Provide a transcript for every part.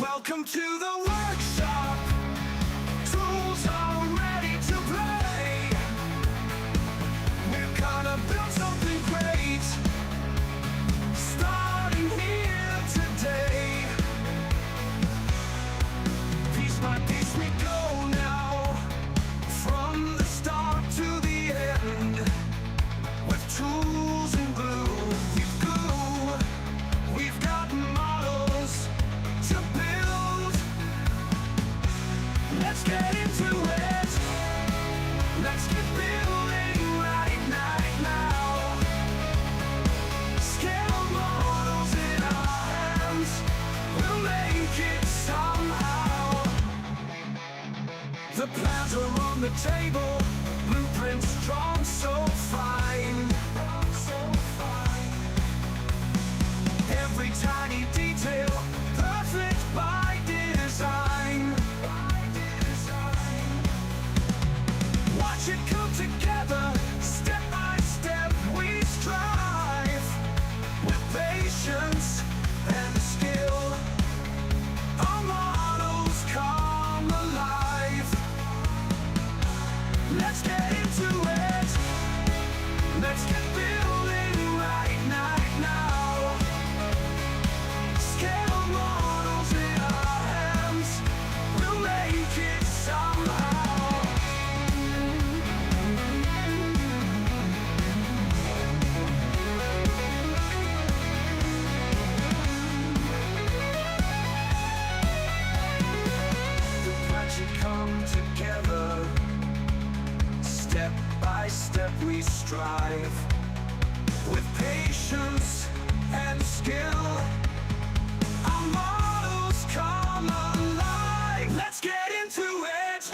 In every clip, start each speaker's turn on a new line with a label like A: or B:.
A: Welcome to the workshop. Tools are ready to play. We're gonna build something great, starting here today. Piece by piece we go now, from the start to the end. With tools and glue, we've got models to build. Let's get into it. Let's get building right now. Scale models in our hands. We'll make it somehow. The plans are on the table. Blueprints drawn so fine. Every tiny detail perfect by design. Watch it come together, step by step we strive. With patience and skill, our models come alive. Let's get into it. Let's get building right now. Scale models in our hands. We'll make it somehow. The plan should come together. Step by step we strive. With patience and skill, our models come alive. Let's get into it.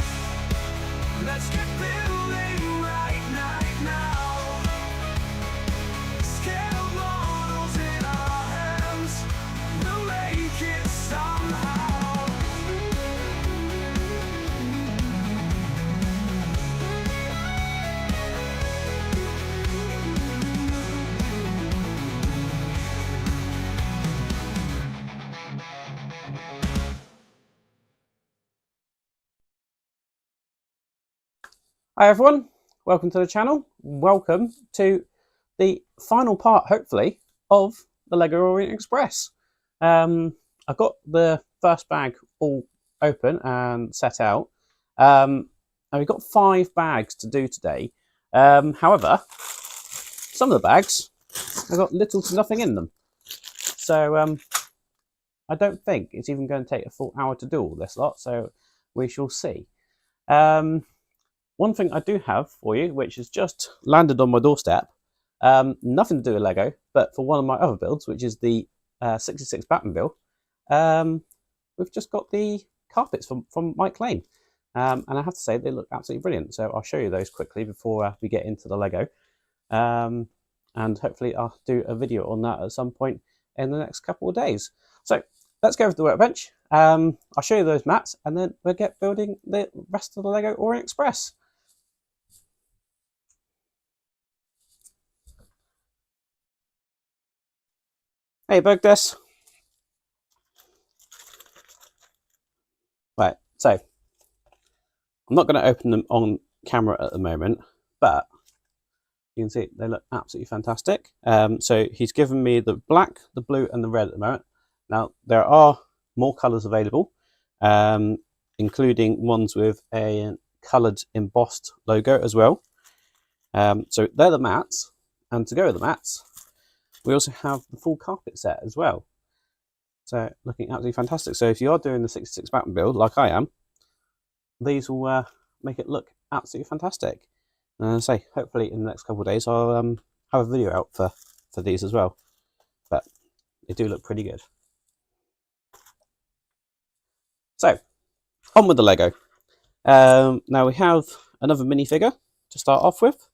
A: Let's get building right now. Scale models in our hands. We'll make it somehow.
B: Hi everyone, welcome to the channel. Welcome to the final part, hopefully, of the LEGO Orient Express. I've got the first bag all open and set out. And we've got 5 bags to do today. However, some of the bags have got little to nothing in them. So I don't think it's even going to take a full hour to do all this lot, so we shall see. One thing I do have for you, which has just landed on my doorstep, nothing to do with LEGO, but for one of my other builds, which is the 66 Batmobile, we've just got the carpets from Mike Lane. And I have to say, they look absolutely brilliant. So I'll show you those quickly before we get into the LEGO. And hopefully I'll do a video on that at some point in the next couple of days. So let's go over to the workbench. I'll show you those mats, and then we'll get building the rest of the LEGO Orient Express. Hey, Bugdus. Right, so I'm not going to open them on camera at the moment, but you can see they look absolutely fantastic. So he's given me the black, the blue, and the red at the moment. Now, there are more colours available, including ones with a coloured embossed logo as well. So they're the mats, and to go with the mats, we also have the full carpet set as well. So looking absolutely fantastic. So if you are doing the 66 Batmobile like I am, these will make it look absolutely fantastic. And I say, hopefully in the next couple of days I'll have a video out for these as well. But they do look pretty good. So on with the LEGO. Now we have another minifigure to start off with.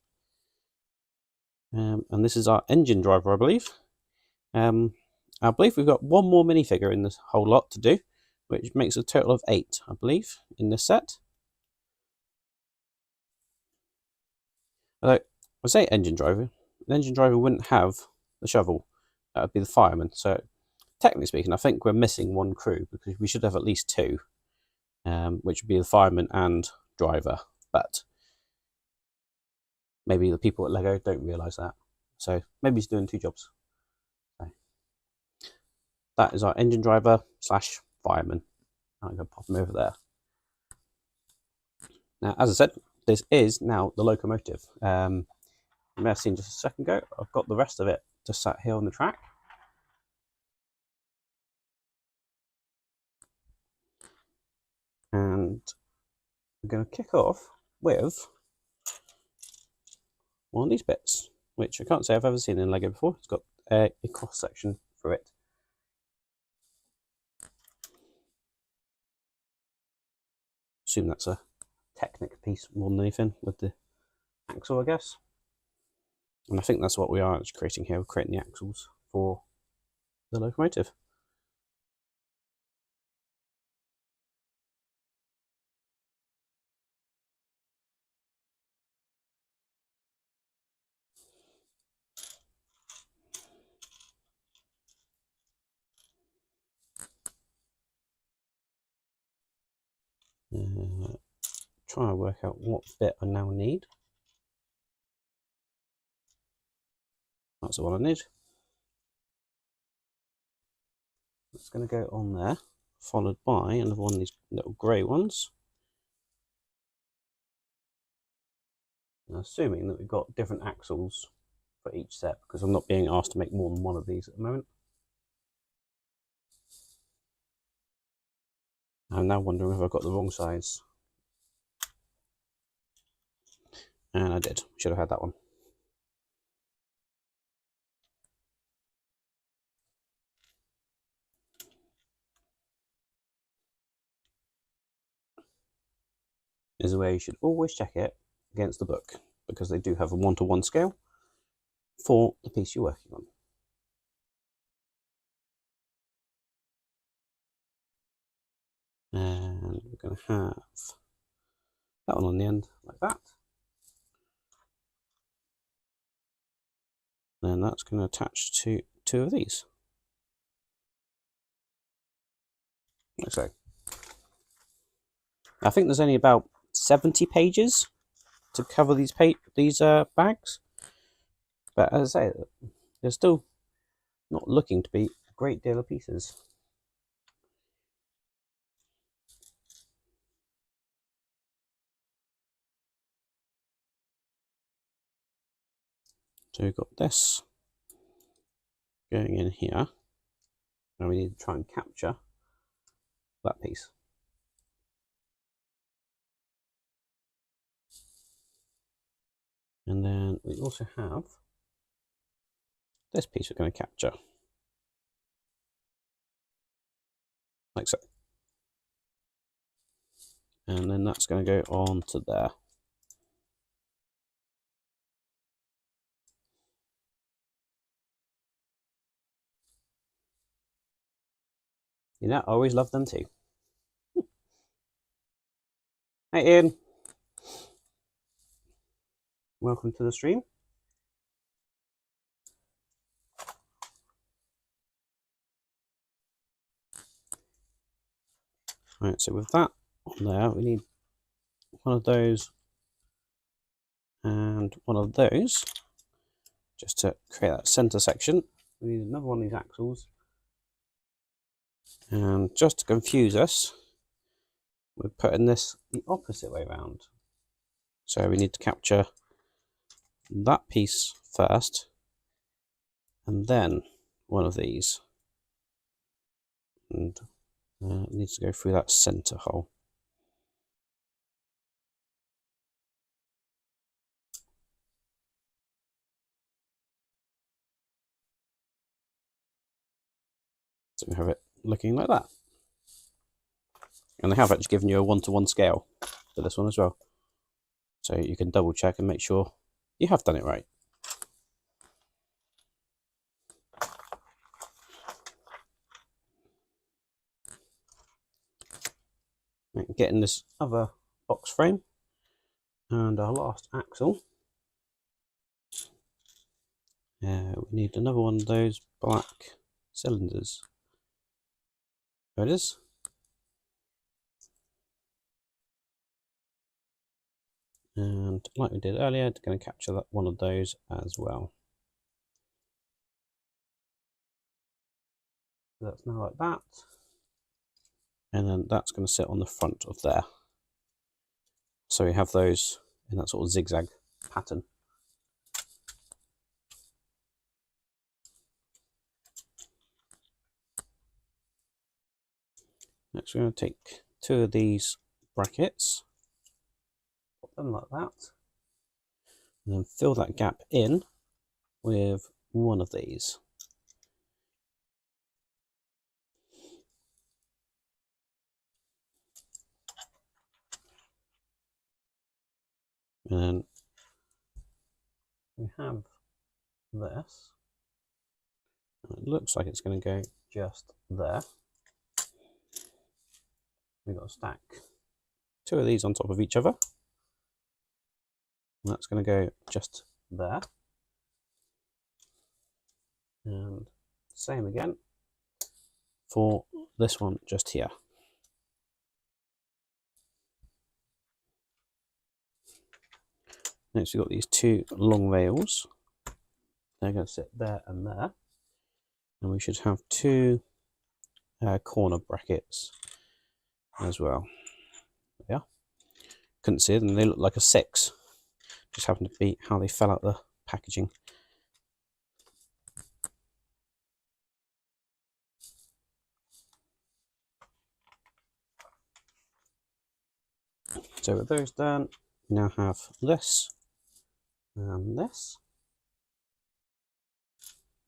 B: And this is our engine driver, I believe. I believe we've got one more minifigure in this whole lot to do, which makes a total of 8, I believe, in this set. Although, I say engine driver, the engine driver wouldn't have the shovel. That would be the fireman. So technically speaking, I think we're missing one crew because we should have at least two, which would be the fireman and driver. But maybe the people at Lego don't realise that. So maybe he's doing two jobs. So that is our engine driver slash fireman. I'm going to pop him over there. Now, as I said, this is now the locomotive. You may have seen just a second ago, I've got the rest of it just sat here on the track. And we're going to kick off with one of these bits, which I can't say I've ever seen in Lego before. It's got a cross section through it. Assume that's a Technic piece more than anything with the axle, I guess. And I think that's what we are actually creating here. We're creating the axles for the locomotive. Try and work out what bit I now need. That's the one I need. It's going to go on there, followed by another one of these little grey ones. And assuming that we've got different axles for each set, because I'm not being asked to make more than one of these at the moment. I'm now wondering if I've got the wrong size. And I did. Should have had that one. Is a way you should always check it against the book, because they do have a 1-to-1 scale for the piece you're working on. And we're going to have that one on the end like that. Then that's going to attach to two of these, like so. I think there's only about 70 pages to cover these bags, but as I say, they're still not looking to be a great deal of pieces. So we've got this going in here, and we need to try and capture that piece. And then we also have this piece we're going to capture, like so. And then that's going to go on to there. You know, I always love them too. Hey Ian, welcome to the stream. Right, so with that on there, we need one of those and one of those, just to create that center section. We need another one of these axles, and just to confuse us, we're putting this the opposite way around. So we need to capture that piece first, and then one of these, and it needs to go through that center hole. So we have it looking like that. And they have actually given you a 1-to-1 scale for this one as well. So you can double check and make sure you have done it right. Right, getting this other box frame and our last axle. We need another one of those black cylinders. There it is. And like we did earlier, it's going to capture that one of those as well. So that's now like that. And then that's going to sit on the front of there. So we have those in that sort of zigzag pattern. Next we're going to take two of these brackets, put them like that, and then fill that gap in with one of these. And then we have this, and it looks like it's going to go just there. We've got to stack two of these on top of each other. And that's going to go just there. And same again for this one just here. Next we've got these two long rails. They're going to sit there and there. And we should have two corner brackets as well. Yeah, couldn't see them, they look like a 6. Just happened to be how they fell out the packaging. So with those done, we now have this and this.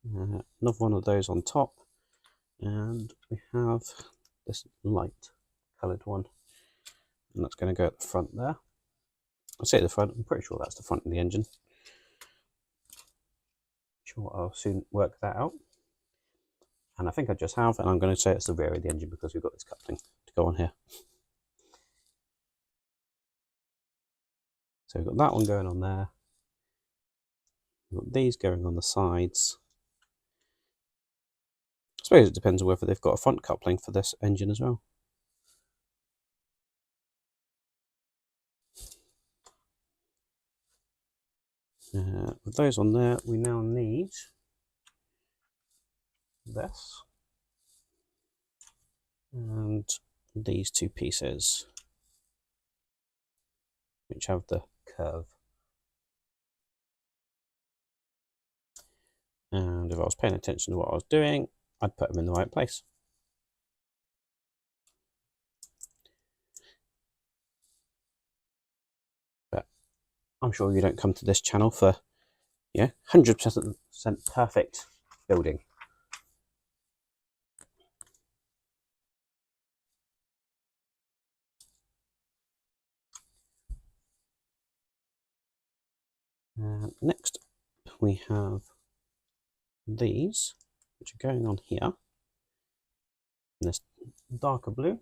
B: Another one of those on top, and we have this light coloured one, and that's going to go at the front there. I say the front, I'm pretty sure that's the front of the engine. Sure, I'll soon work that out. And I think I just have, and I'm going to say it's the rear of the engine because we've got this coupling to go on here. So we've got that one going on there. We've got these going on the sides. I suppose it depends on whether they've got a front coupling for this engine as well. With those on there, we now need this and these two pieces, which have the curve. And if I was paying attention to what I was doing, I'd put them in the right place. But I'm sure you don't come to this channel for 100% perfect building. Next, we have these, which are going on here, in this darker blue.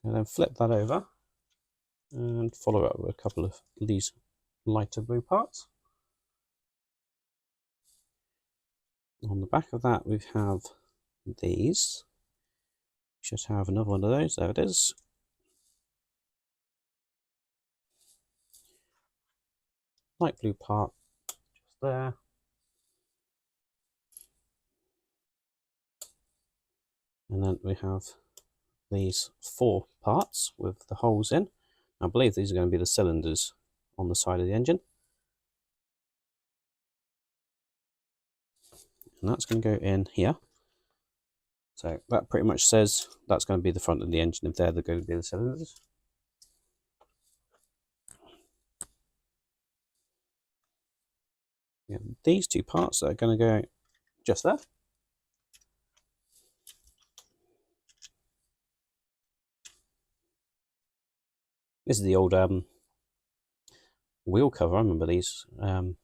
B: And then flip that over and follow up with a couple of these lighter blue parts. On the back of that, we have these. We should have another one of those. There it is. Light blue part just there. And then we have these 4 parts with the holes in. I believe these are going to be the cylinders on the side of the engine. And that's going to go in here. So that pretty much says that's going to be the front of the engine if they're going to be the cylinders. Yeah, these 2 parts that are going to go just there. This is the old wheel cover. I remember these when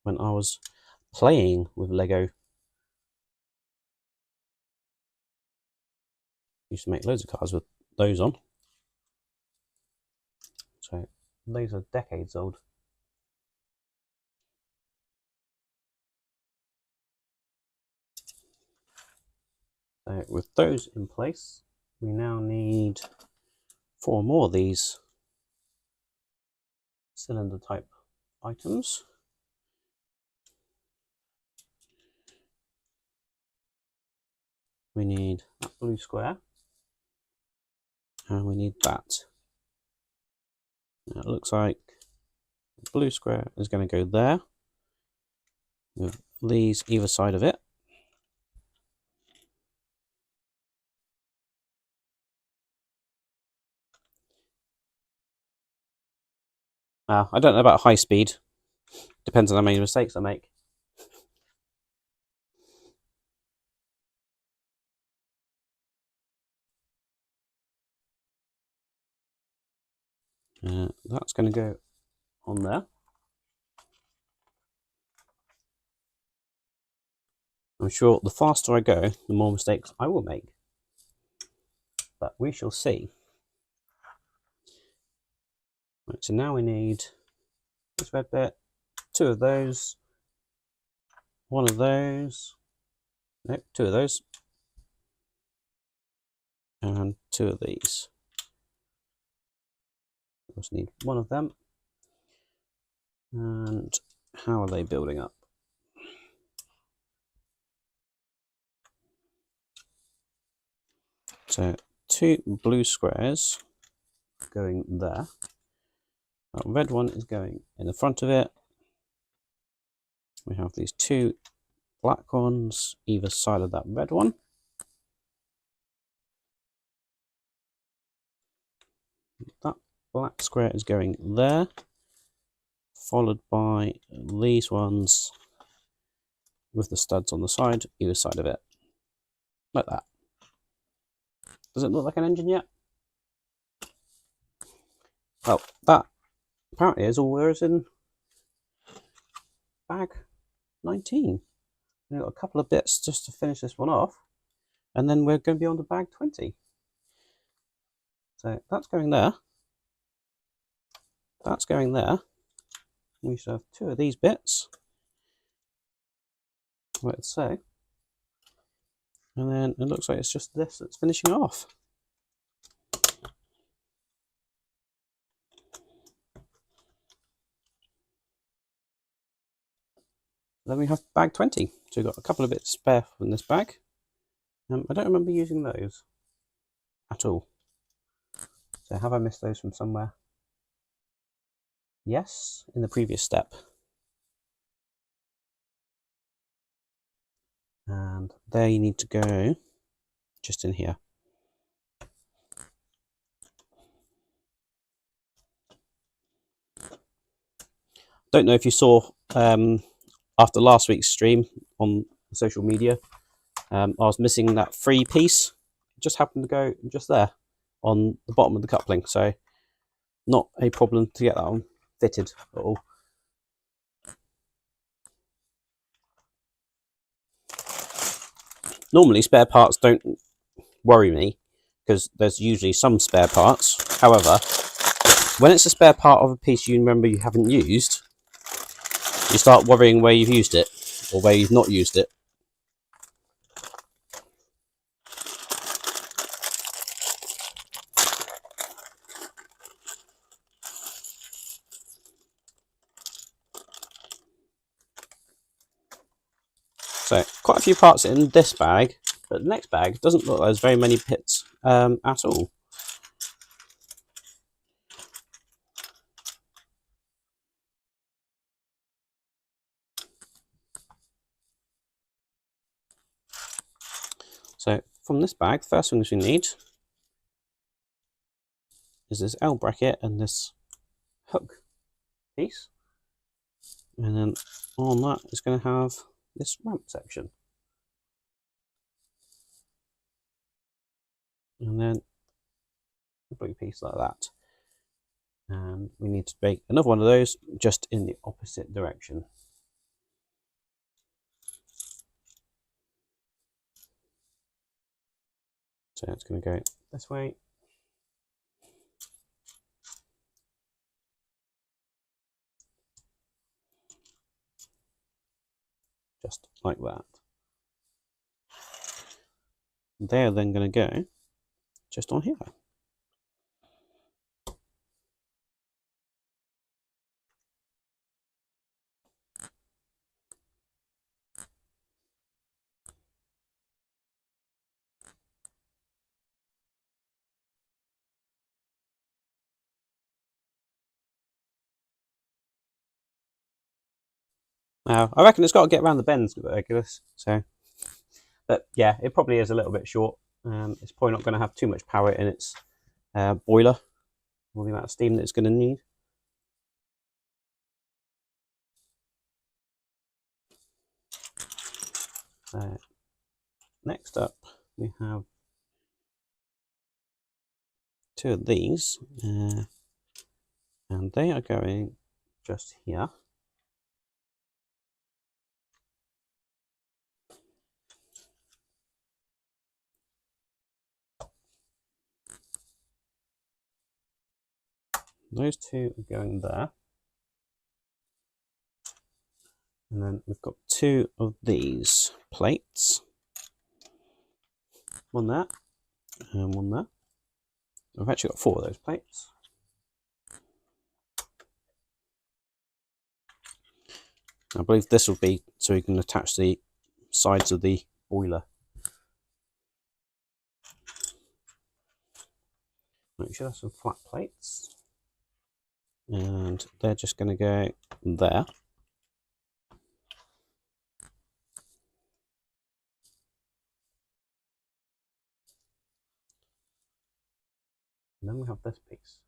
B: I was playing with Lego. Used to make loads of cars with those on. So those are decades old. So with those in place, we now need 4 more of these cylinder type items. We need that blue square, and we need that. Now it looks like the blue square is going to go there, with these either side of it. I don't know about high speed, depends on how many mistakes I make. That's going to go on there. I'm sure the faster I go, the more mistakes I will make. But we shall see. Right, so now we need this red bit, 2 of those, 1 of those, nope, 2 of those, and 2 of these. We just need 1 of them. And how are they building up? So 2 blue squares going there. That red one is going in the front of it. We have these 2 black ones either side of that red one. That black square is going there, followed by these ones with the studs on the side, either side of it, like that. Does it look like an engine yet? Well, that apparently is all there is in bag 19. We've got a couple of bits just to finish this one off, and then we're going to be on to bag 20. So that's going there. That's going there. We should have 2 of these bits, let's say. And then it looks like it's just this that's finishing off. Then we have bag 20. So we've got a couple of bits spare in this bag. I don't remember using those at all. So have I missed those from somewhere? Yes, in the previous step. And they need to go just in here. Don't know if you saw after last week's stream on social media, I was missing that free piece. It just happened to go just there on the bottom of the coupling, so not a problem to get that one fitted at all. Normally spare parts don't worry me because there's usually some spare parts. However, when it's a spare part of a piece you remember you haven't used, you start worrying where you've used it or where you've not used it. So quite a few parts in this bag, but the next bag doesn't look like there's very many bits at all. So from this bag, first things we need is this L bracket and this hook piece. And then on that is going to have this ramp section. And then a blue piece like that. And we need to make another one of those just in the opposite direction. So it's going to go this way. Just like that. They're then going to go just on here. Now, I reckon it's got to get around the bends with Regulus, so. But yeah, it probably is a little bit short. It's probably not going to have too much power in its boiler, or the amount of steam that it's going to need. Next up, we have two of these, and they are going just here. Those two are going there. And then we've got two of these plates. One there, and one there. I've actually got four of those plates. I believe this will be so you can attach the sides of the boiler. We should have some flat plates. And they're just going to go there. And then we have this piece.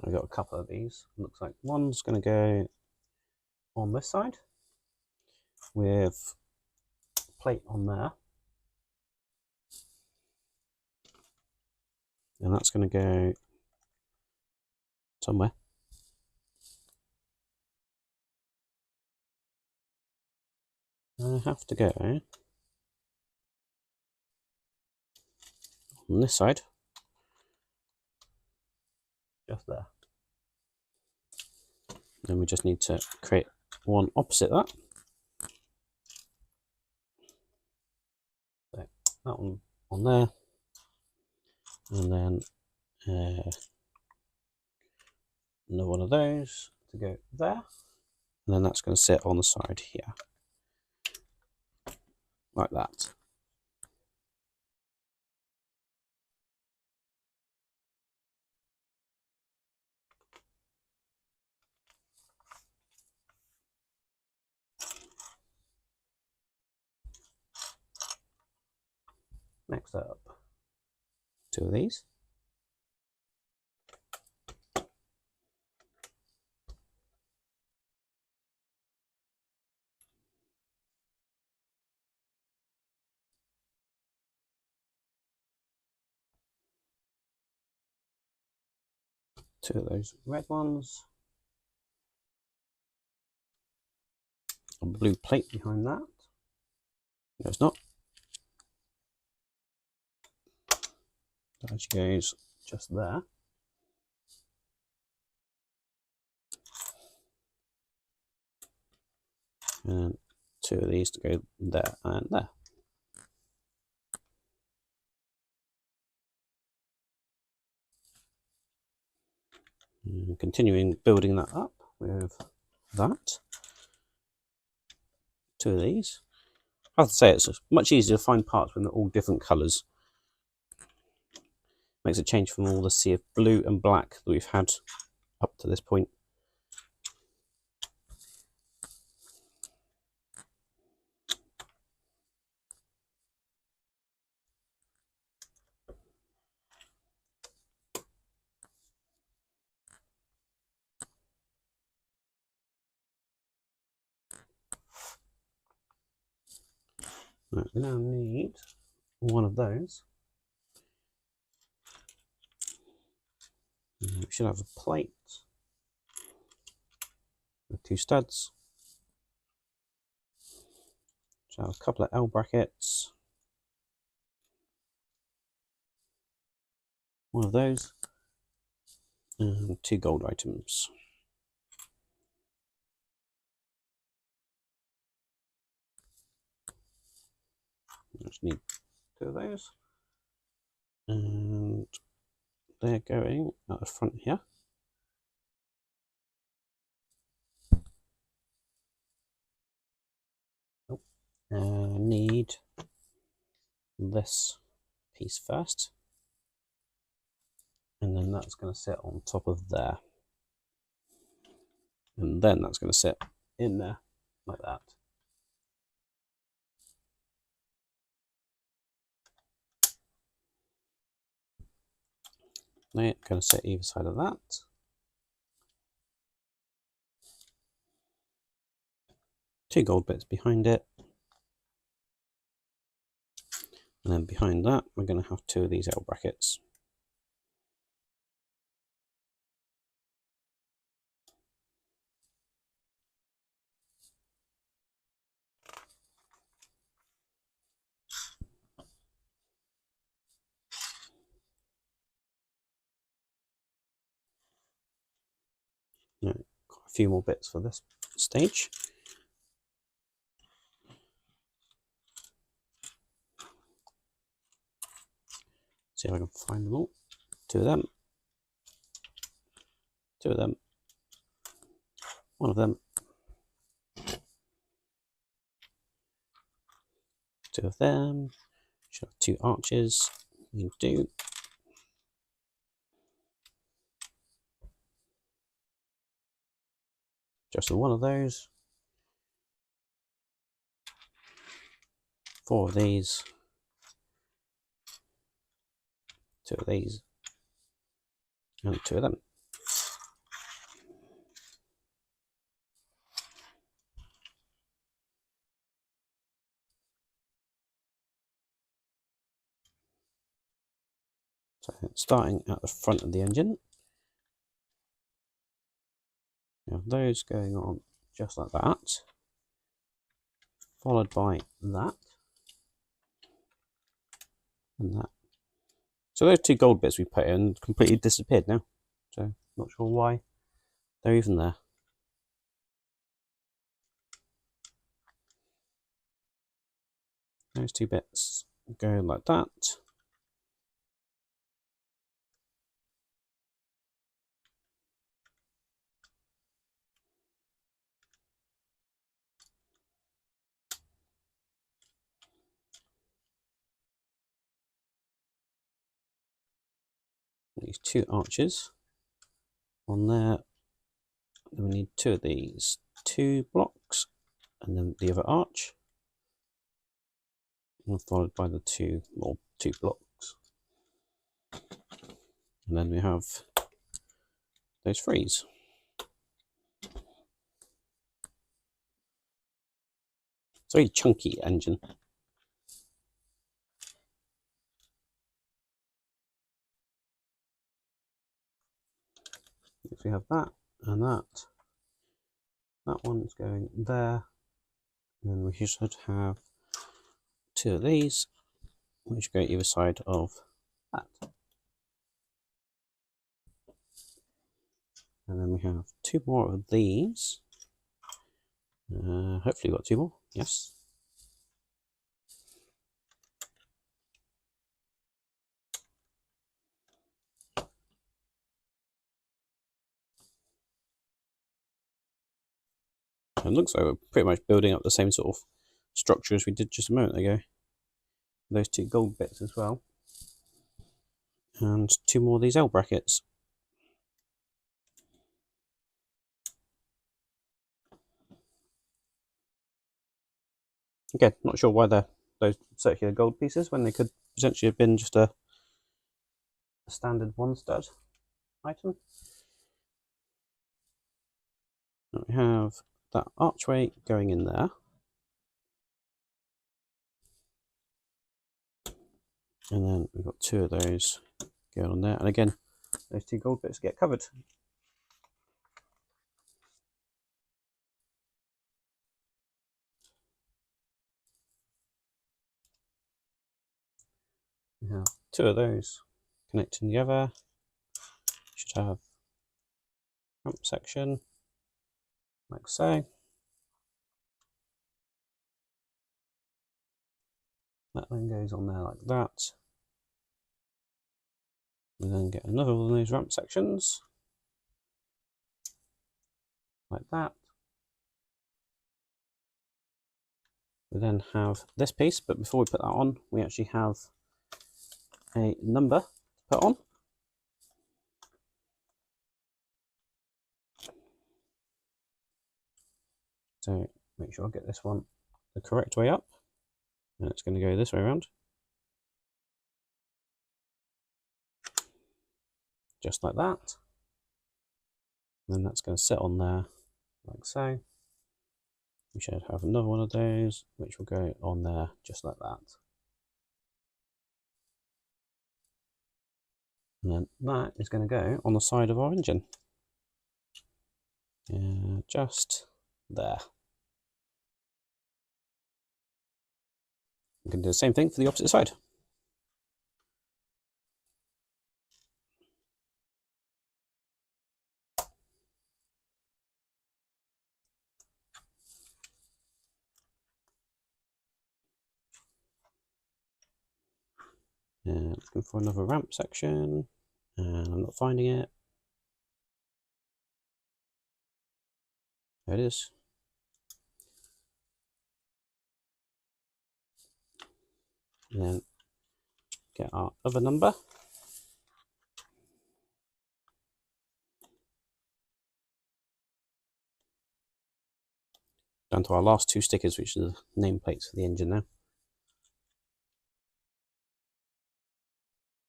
B: I've got a couple of these. Looks like one's going to go on this side with a plate on there. And that's going to go somewhere. I have to go on this side. Just there. Then we just need to create one opposite that. So that one on there. And then another one of those to go there. And then that's going to sit on the side here. Like that. Next up, two of these. Two of those red ones. A blue plate behind that. No, it's not. That actually goes just there. And two of these to go there and there. And continuing building that up with that. Two of these. I have to say it's much easier to find parts when they're all different colours. Makes a change from all the sea of blue and black that we've had up to this point. Right, we now need one of those. We should have a plate with two studs. Should have a couple of L brackets. One of those. and 2 gold items. I just need 2 of those, and they're going at the front here. Need this piece first, and then that's going to sit on top of there, and then that's going to sit in there like that. They're going to sit either side of that. Two gold bits behind it, and then behind that we're going to have 2 of these L brackets. Now, quite a few more bits for this stage. See if I can find them all. 2 of them, 2 of them, 1 of them, 2 of them. Should have 2 arches. We do. Just the 1 of those. 4 of these. 2 of these. And 2 of them. So starting at the front of the engine, you have those going on just like that, followed by that and that. So those 2 gold bits we put in completely disappeared now. So not sure why they're even there. Those 2 bits go like that. These 2 arches on there. Then we need 2 of these 2 blocks, and then the other arch, and followed by the 2 blocks. And then we have those frees. It's a very chunky engine. If we have that and that, that one's going there, and then we should have 2 of these, which go either side of that. And then we have 2 more of these. Hopefully we've got 2 more. Yes. It looks like we're pretty much building up the same sort of structure as we did just a moment ago. Those 2 gold bits as well. And 2 more of these L brackets. Again, not sure why they're those circular gold pieces when they could potentially have been just a standard 1 stud item. Now we have that archway going in there. And then we've got 2 of those going on there. And again, those 2 gold bits get covered. We have 2 of those connecting together. Should have ramp section, like so. That then goes on there like that. We then get another one of those ramp sections, like that. We then have this piece, but before we put that on, we actually have a number to put on. So make sure I get this one the correct way up, and it's going to go this way around, just like that. And then that's going to sit on there like so. We should have another one of those, which will go on there just like that. And then that is going to go on the side of our engine. Just there. We can do the same thing for the opposite side. Looking for another ramp section, and I'm not finding it. There it is. And then get our other number. Down to our last two stickers, which are the nameplates for the engine now.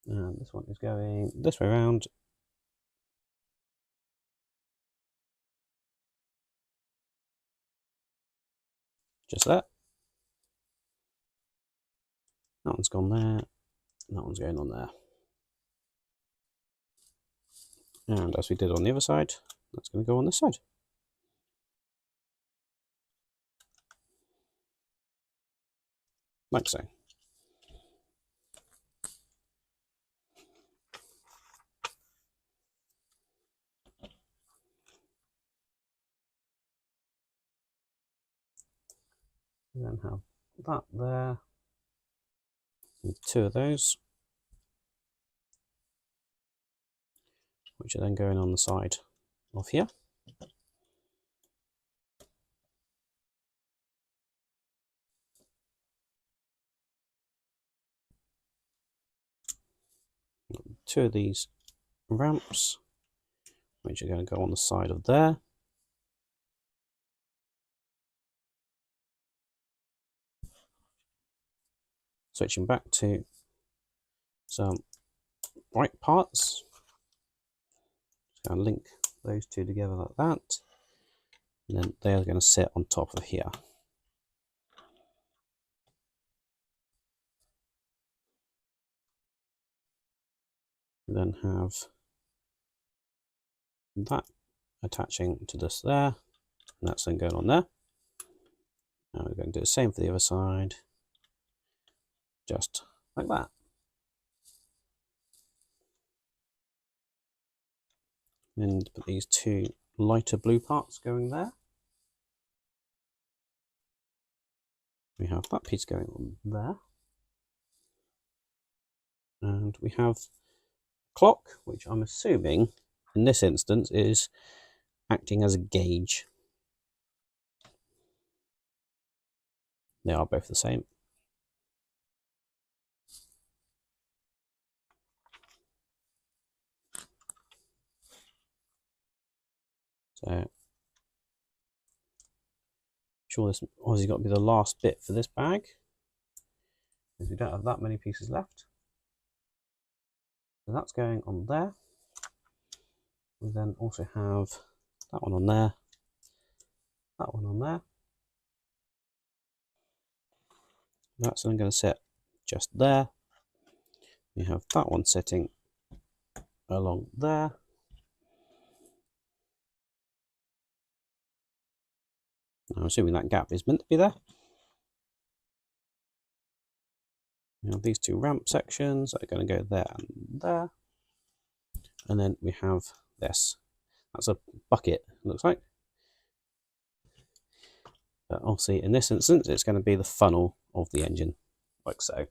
B: And this one is going this way around. Just that. That one's gone there. That one's going on there. And as we did on the other side, that's going to go on this side. Like so. We then have that there. And two of those, which are then going on the side of here. Two of these ramps, which are going to go on the side of there. Switching back to some bright parts. Just going to link those two together like that. And then they are going to sit on top of here. We then have that attaching to this there, and that's then going on there. Now we're going to do the same for the other side, just like that. And put these two lighter blue parts going there. We have that piece going on there. And we have clock, which I'm assuming in this instance is acting as a gauge. They are both the same. So, sure, this obviously got to be the last bit for this bag, because we don't have that many pieces left. So that's going on there. We then also have that one on there, that one on there. That's then going to sit just there. We have that one sitting along there. I'm assuming that gap is meant to be there. We have these two ramp sections that are going to go there and there. And then we have this. That's a bucket, it looks like. But obviously, in this instance, it's going to be the funnel of the engine, like so.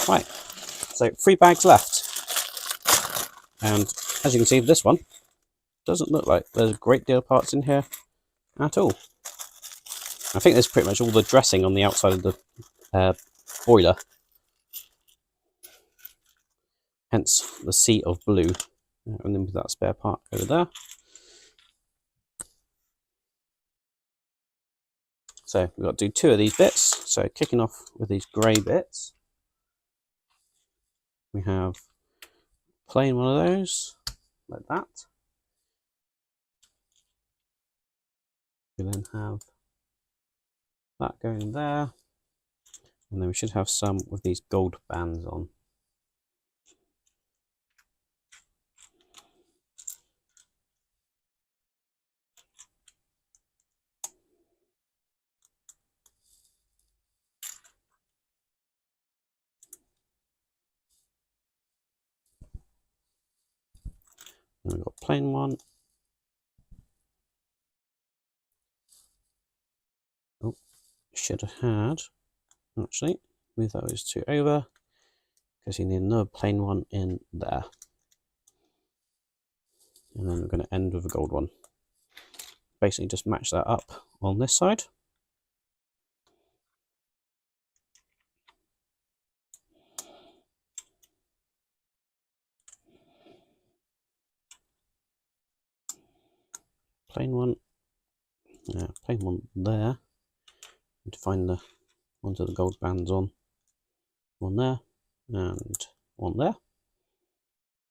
B: Right, so 3 bags left. And as you can see, this one doesn't look like there's a great deal of parts in here at all. I think there's pretty much all the dressing on the outside of the boiler. Hence the sea of blue. And then with that spare part over there. So we've got to do 2 of these bits. So kicking off with these grey bits. We have plain one of those, like that. We then have that going there. And then we should have some with these gold bands on. And we've got plain one. Oh, should have had, actually, move those 2 over, because you need another plain one in there. And then we're going to end with a gold one. Basically just match that up on this side. Plain one there. Need to find the ones with the gold bands on. One there, and one there.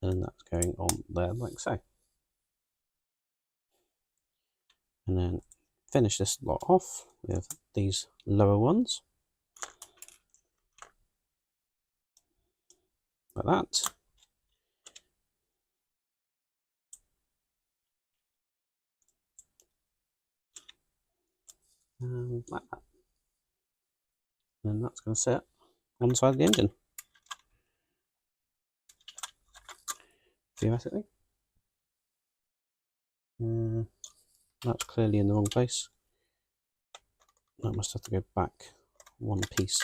B: And then that's going on there like so. And then finish this lot off with these lower ones. Like that. And like that. And that's going to sit on the side of the engine. Theoretically. That's clearly in the wrong place. That must have to go back 1 piece.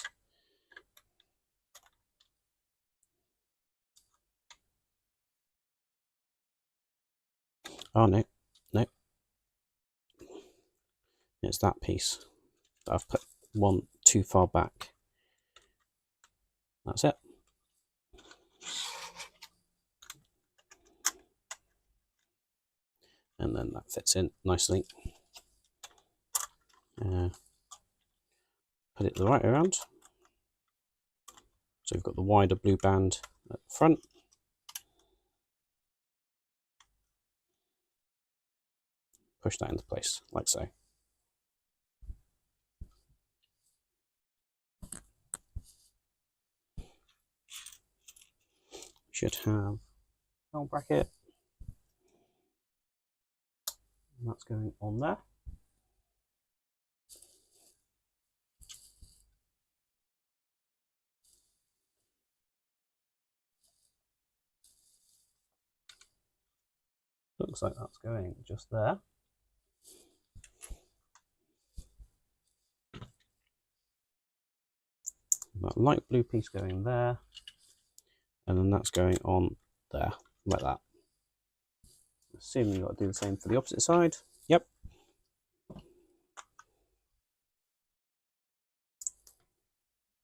B: Oh no, no. It's that piece that I've put one too far back. That's it. And then that fits in nicely. Put it the right way around. So we've got the wider blue band at the front. Push that into place, like so. Should have a bracket. And that's going on there. Looks like that's going just there. That light blue piece going there. And then that's going on there, like that. Assuming you've got to do the same for the opposite side. Yep.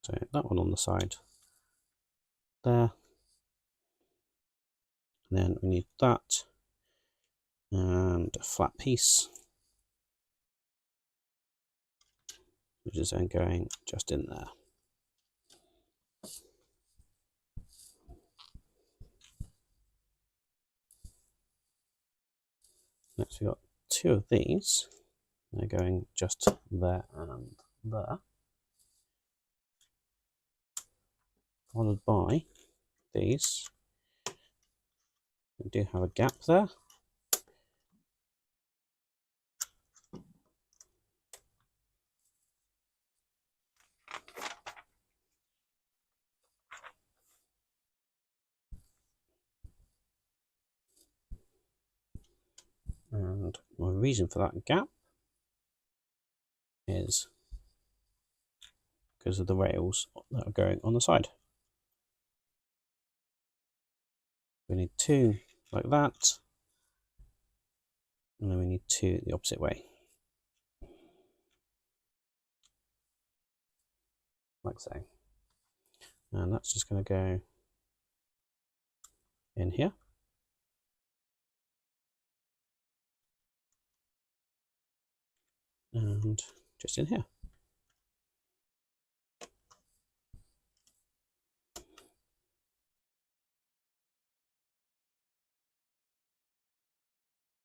B: So that one on the side there. And then we need that and a flat piece, which is then going just in there. Next we've got 2 of these. They're going just there and there. Followed by these. We do have a gap there. And my reason for that gap is because of the rails that are going on the side. We need two like that, and then we need two the opposite way, like so. And that's just going to go in here. And just in here.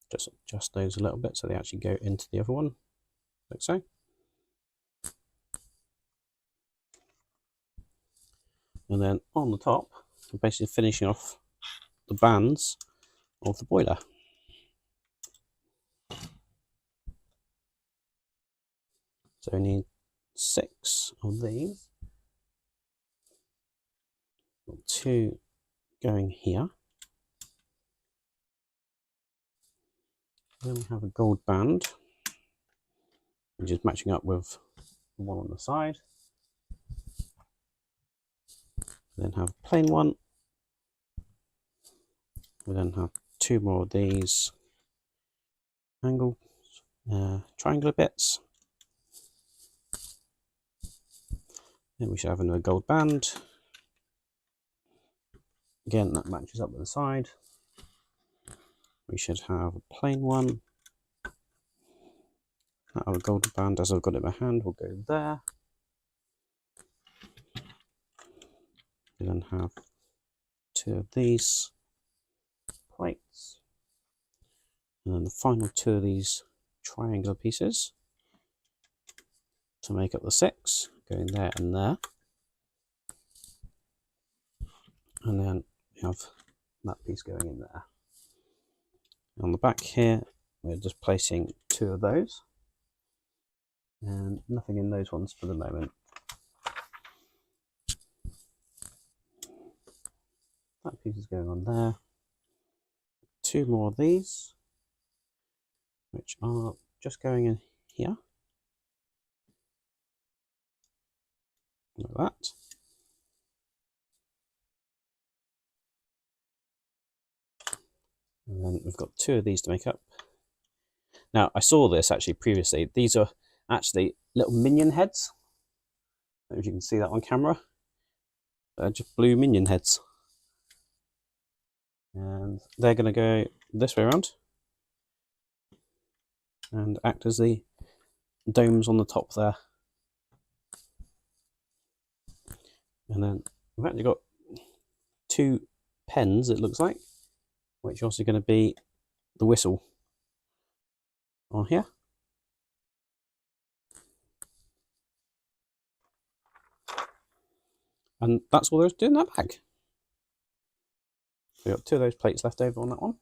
B: Just adjust those a little bit so they actually go into the other one, like so. And then on the top, I'm basically finishing off the bands of the boiler. So we need 6 of these. Got 2 going here. Then we have a gold band, which is matching up with the one on the side. We then have a plain one. We then have 2 more of these angle triangular bits. Then we should have another gold band. Again, that matches up with the side. We should have a plain one. That other gold band, as I've got it in my hand, will go there. We then have 2 of these plates. And then the final 2 of these triangular pieces to make up the 6, going there and there. And then we have that piece going in there. On the back here, we're just placing 2 of those. And nothing in those ones for the moment. That piece is going on there. 2 more of these, which are just going in here, like that. And then we've got 2 of these to make up. Now, I saw this actually previously. These are actually little minion heads. I don't know if you can see that on camera. They're just blue minion heads. And they're going to go this way around and act as the domes on the top there. And then we've actually got 2 pens, it looks like, which are also going to be the whistle on here. And that's all there is to do in that bag. We've got 2 of those plates left over on that one.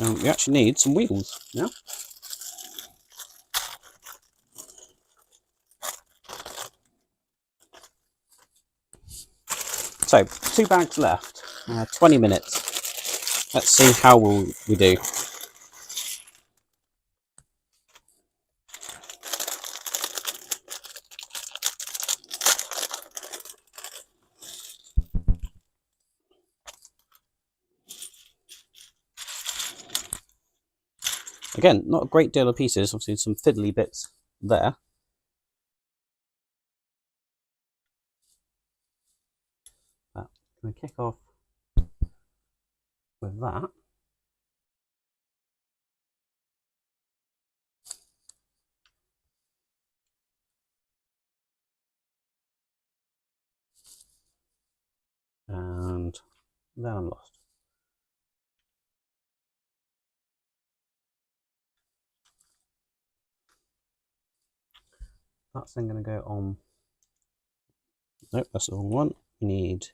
B: And we actually need some wheels now. So, 2 bags left, 20 minutes. Let's see how we do. Again, not a great deal of pieces, obviously some fiddly bits there. But I'm going to kick off with that. And then I'm lost. That's then going to go on. Nope, that's the wrong one. We need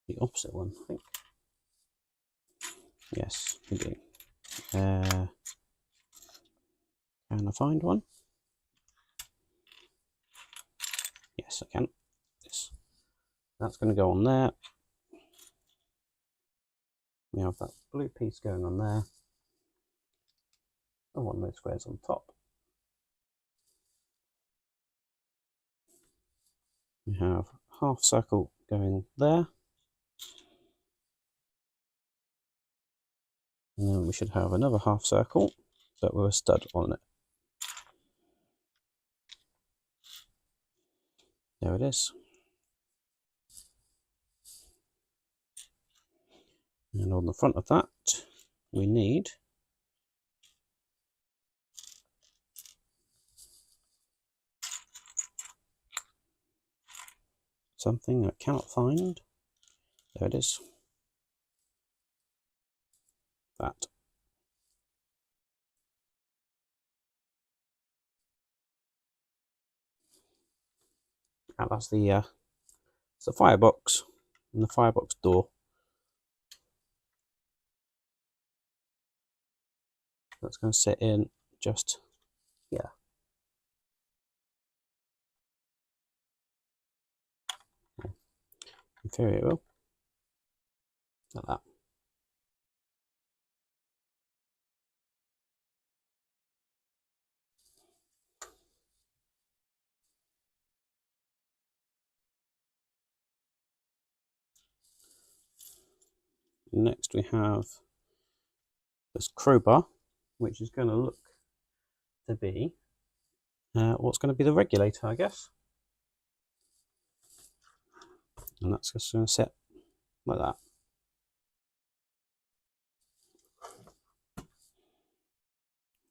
B: the opposite one, I think. Yes, we do. Can I find one? Yes, I can. Yes. That's going to go on there. We have that blue piece going on there, and one of those squares on top. We have half circle going there, and then we should have another half circle but with a stud on it. There it is. And on the front of that, we need something I cannot find. There it is. That. And that's the firebox and the firebox door. That's going to sit in just here. In theory it will. Like that. Next we have this crowbar, which is going to look to be what's going to be the regulator, I guess. And that's just going to sit like that.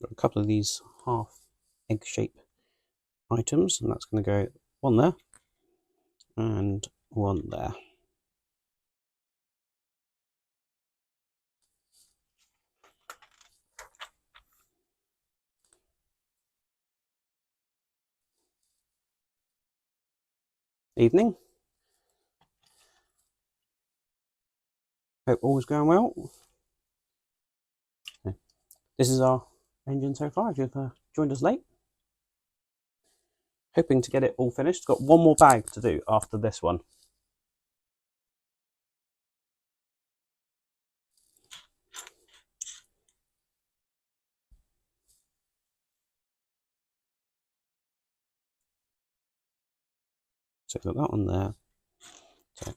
B: Got a couple of these half egg shape items, and that's going to go one there and one there. Evening. Hope all's going well. This is our engine so far, if you've joined us late. Hoping to get it all finished. Got one more bag to do after this one. So got that one there. So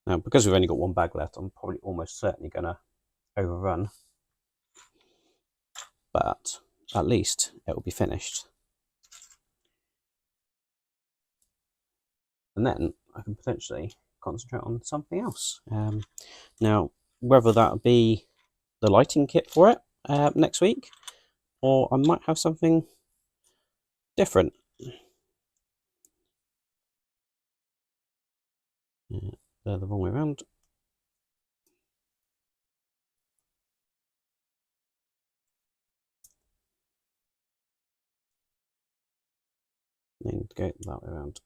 B: now, because we've only got one bag left, I'm probably almost certainly going to overrun. But at least it will be finished. And then I can potentially concentrate on something else. Now, whether that be the lighting kit for it next week, or I might have something different. They're the wrong way around. Need to go that way around.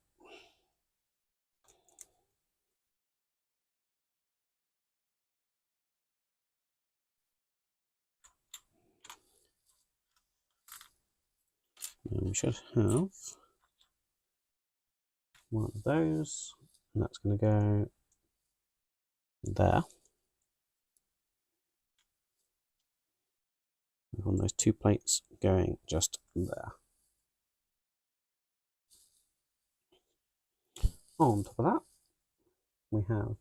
B: And we should have one of those, and that's going to go there. On those two plates going just there. On top of that, we have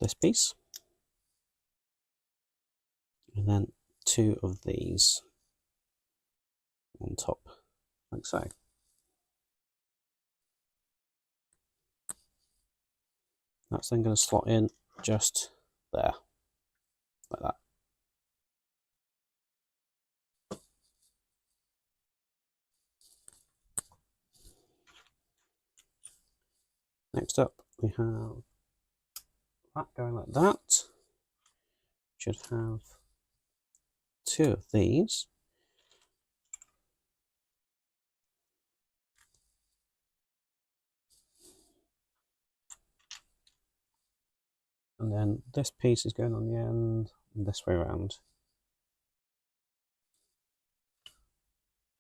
B: this piece, and then two of these on top, like so. That's then going to slot in just there, like that. Next up, we have that going like that. Should have two of these. And then this piece is going on the end, and this way around.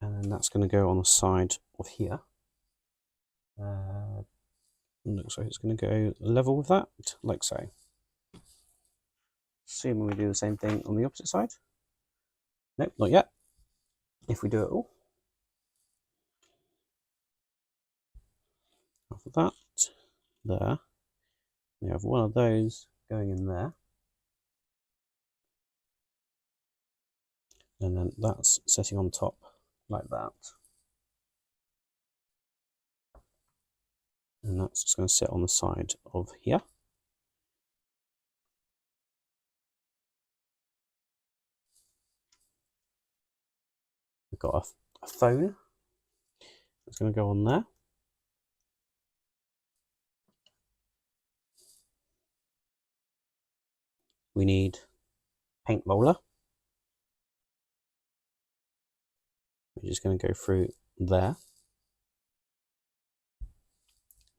B: And then that's going to go on the side of here. looks like it's going to go level with that, like so. Assuming we do the same thing on the opposite side. Nope, not yet. If we do it all. After that, there. We have one of those going in there. And then that's sitting on top like that. And that's just going to sit on the side of here. We've got a phone that's going to go on there. We need paint roller, which is going to go through there.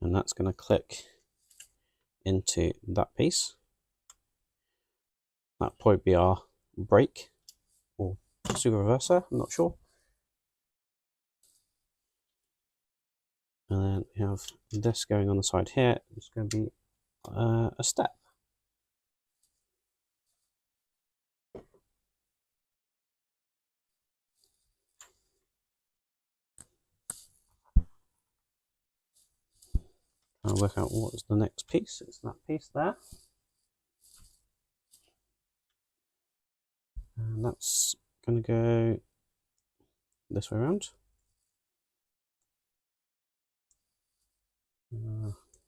B: And that's going to click into that piece. That'll probably be our brake or super reverser, I'm not sure. And then we have this going on the side here. It's going to be a step. I'll work out what is the next piece. It's that piece there. And that's going to go this way around.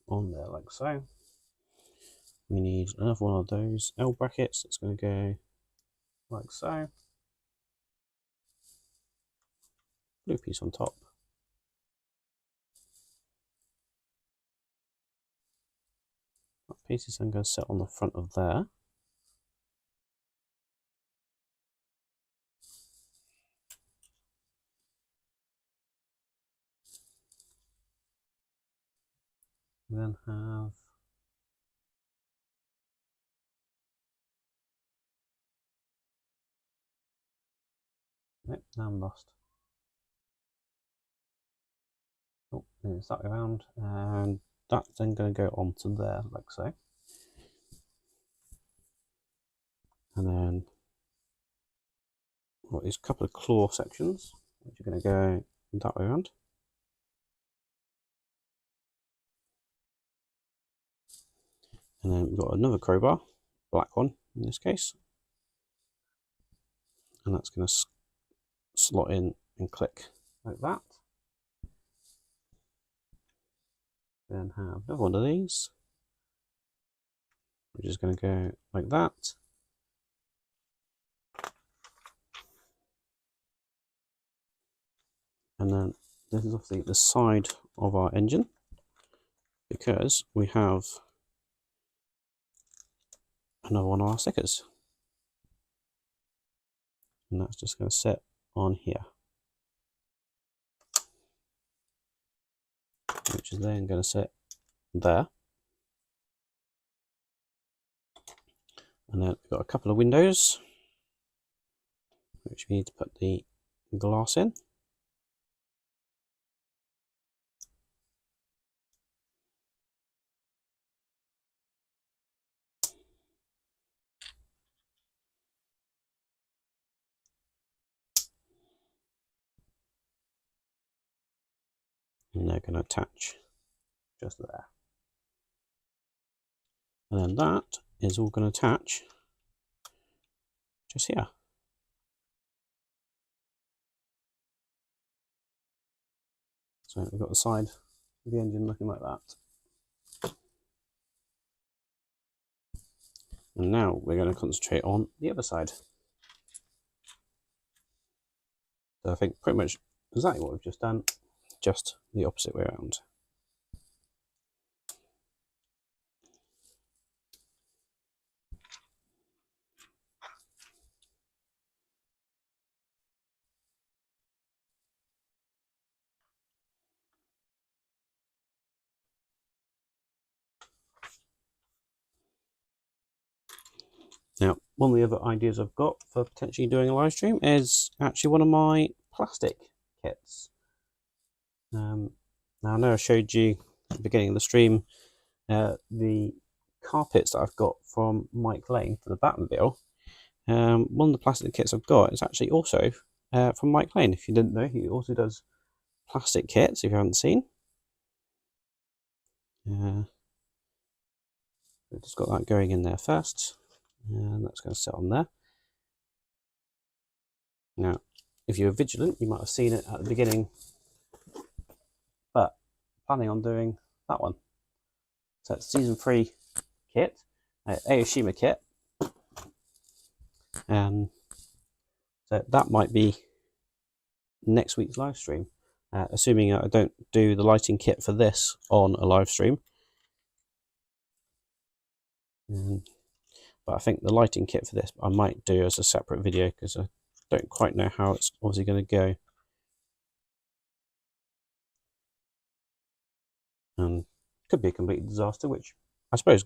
B: On there like so. We need another one of those L brackets. It's going to go like so. Blue piece on top. That piece is then going to sit on the front of there. We then have nope, now I'm lost. Oh, it's that way around, and that's then going to go onto there like so. And then what is a couple of claw sections, which are going to go that way around. And then we've got another crowbar, black one in this case. And that's going to slot in and click like that. Then have another one of these, which is going to go like that. And then this is obviously the side of our engine, because we have another one of our stickers. And that's just going to sit on here, which is then going to sit there. And then we've got a couple of windows, which we need to put the glass in. And they're going to attach just there. And then that is all going to attach just here. So we've got the side of the engine looking like that. And now we're going to concentrate on the other side. So I think pretty much exactly what we've just done, just the opposite way around. Now, one of the other ideas I've got for potentially doing a live stream is actually one of my plastic kits. Now, I know I showed you at the beginning of the stream, the carpets that I've got from Mike Lane for the Batmobile. One of the plastic kits I've got is actually also from Mike Lane. If you didn't know, he also does plastic kits, if you haven't seen. We've just got that going in there first, and that's going to sit on there. Now, if you're vigilant, you might have seen it at the beginning, but planning on doing that one. So it's season 3 kit, Aoshima kit. So that might be next week's live stream, assuming I don't do the lighting kit for this on a live stream. But I think the lighting kit for this I might do as a separate video, because I don't quite know how it's obviously going to go. And could be a complete disaster, which I suppose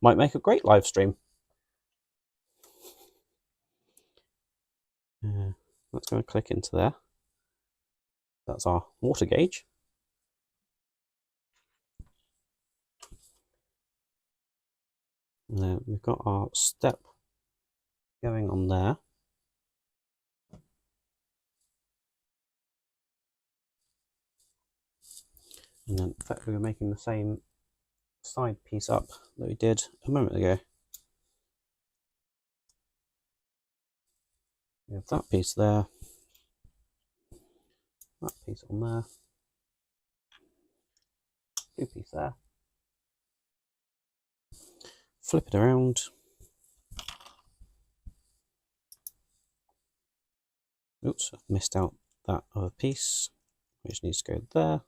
B: might make a great live stream. That's going to click into there. That's our water gauge. And then we've got our step going on there. And then in fact we're making the same side piece up that we did a moment ago. We have that piece there, that piece on there, 2 pieces there. Flip it around. Oops, I've missed out that other piece, which needs to go there.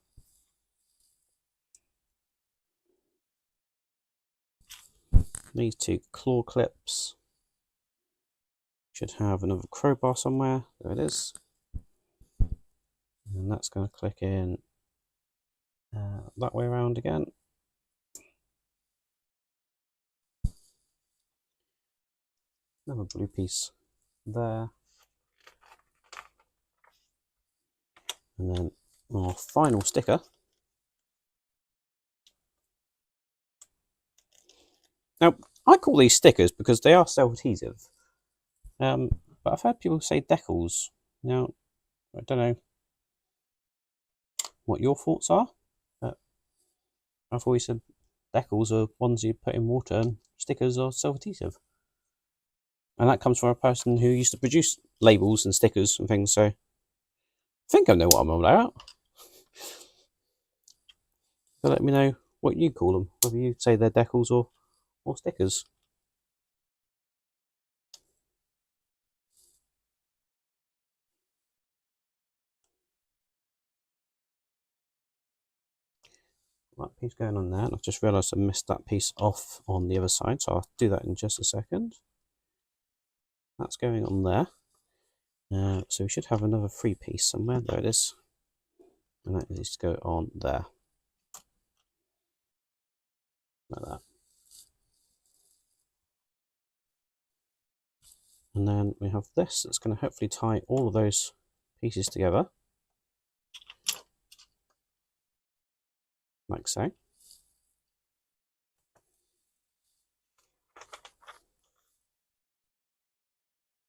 B: These 2 claw clips should have another crowbar somewhere. There it is. And that's going to click in that way around again. Another blue piece there. And then our final sticker. Now, I call these stickers because they are self-adhesive. But I've heard people say decals. Now, I don't know what your thoughts are, but I've always said decals are ones you put in water and stickers are self-adhesive. And that comes from a person who used to produce labels and stickers and things, so I think I know what I'm all about. So let me know what you call them, whether you say they're decals or stickers. That piece going on there, and I've just realised I missed that piece off on the other side, so I'll do that in just a second. That's going on there. So we should have another 3 piece somewhere. There it is. And that needs to go on there. Like that. And then we have this that's going to hopefully tie all of those pieces together. Like so.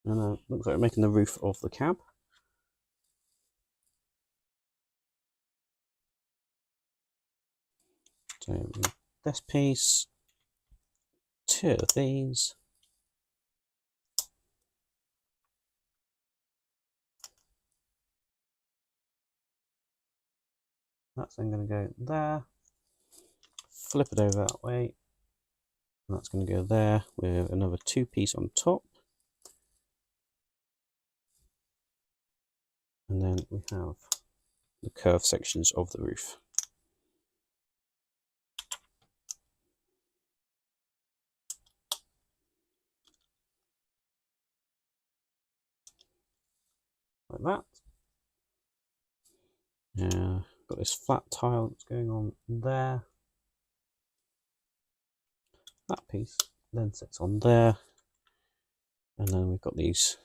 B: And looks like we're making the roof of the cab. So this piece, 2 of these. That's then going to go there. Flip it over that way. And that's going to go there with another 2 piece on top. And then we have the curved sections of the roof. Like that. Got this flat tile that's going on there. That piece then sits on there. And then we've got these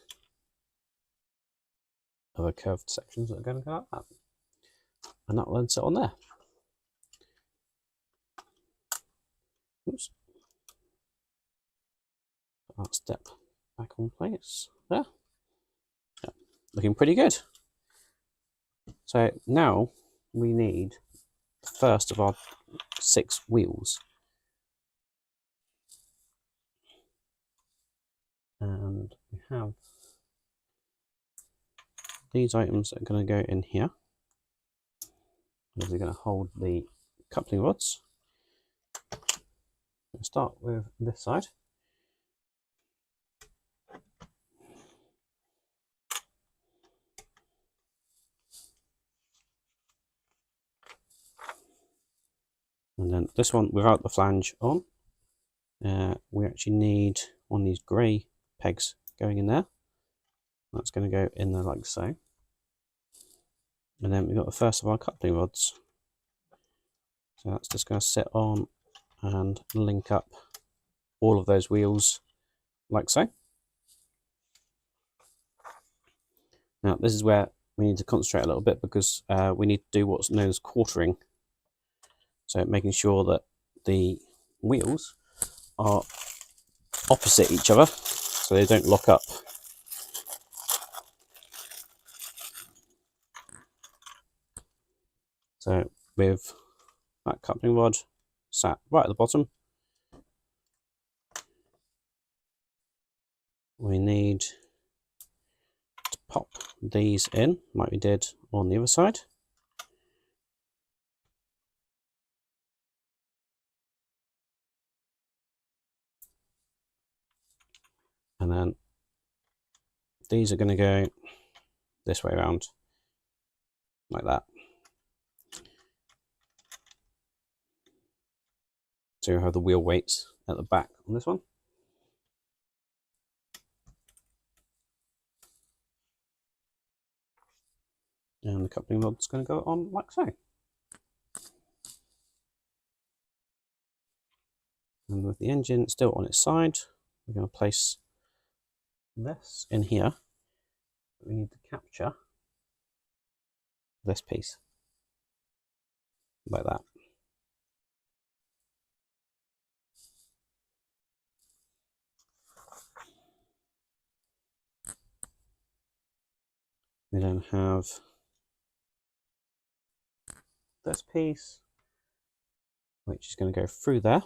B: other curved sections that are going to go like that. And that will then sit on there. that step back on place there. Yeah, looking pretty good. So now we need the first of our 6 wheels. And we have these items that are going to go in here. These are going to hold the coupling rods. We'll start with this side. And then this one without the flange on. We actually need one of these grey pegs going in there. That's going to go in there like so. And then we've got the first of our coupling rods. So that's just going to sit on and link up all of those wheels like so. Now this is where we need to concentrate a little bit, because we need to do what's known as quartering. So making sure that the wheels are opposite each other so they don't lock up. So with that coupling rod sat right at the bottom, we need to pop these in like we did on the other side. And then these are going to go this way around like that. So you have the wheel weights at the back on this one. And the coupling rod's going to go on like so. And with the engine still on its side, we're going to place this in here. We need to capture this piece like that. We then have this piece, which is going to go through there.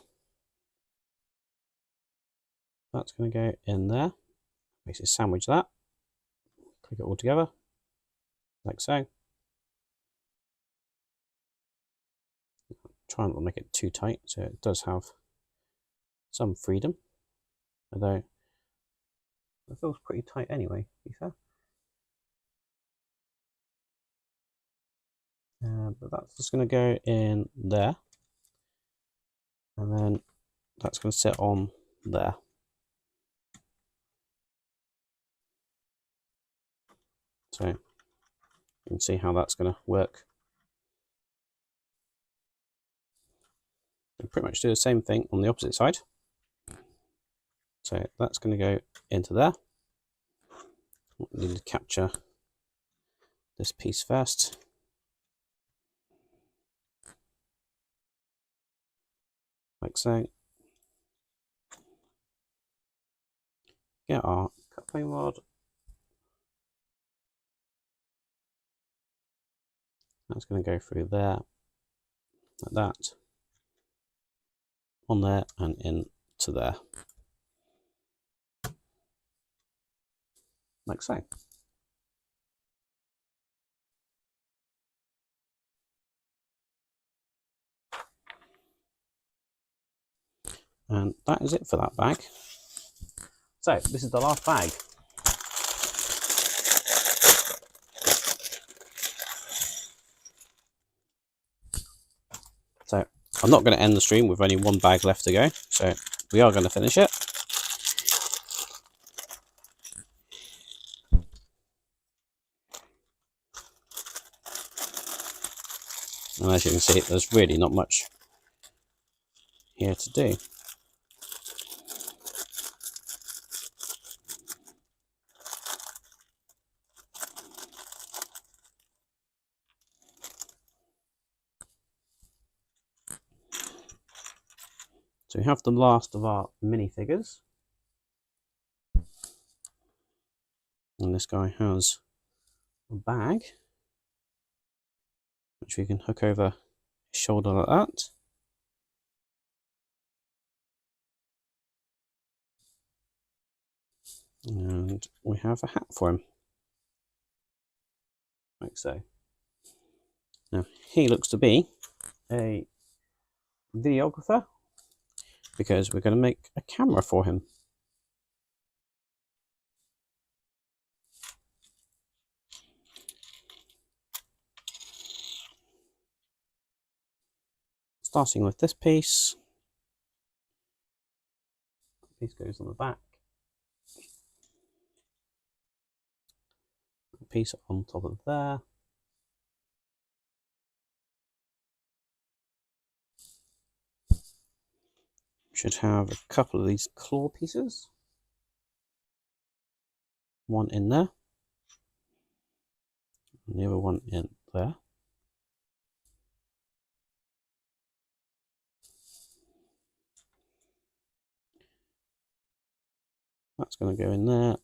B: That's going to go in there. Basically sandwich that. Click it all together, like so. Try not to make it too tight, so it does have some freedom. Although it feels pretty tight anyway, to be fair. But that's just going to go in there, and then that's going to sit on there. So you can see how that's going to work. And pretty much do the same thing on the opposite side. So that's going to go into there. We need to capture this piece first. Like so. Get our coupling rod. That's going to go through there, like that, on there and into there, like so. And that is it for that bag. So this is the last bag. So I'm not going to end the stream with only one bag left to go, so we are going to finish it. And as you can see, there's really not much here to do. So we have the last of our minifigures. And this guy has a bag, which we can hook over his shoulder like that. And we have a hat for him, like so. Now, he looks to be a videographer because we're going to make a camera for him. Starting with this piece. The piece goes on the back. The piece on top of there. Should have a couple of these claw pieces. One in there. And the other one in there. That's going to go in there.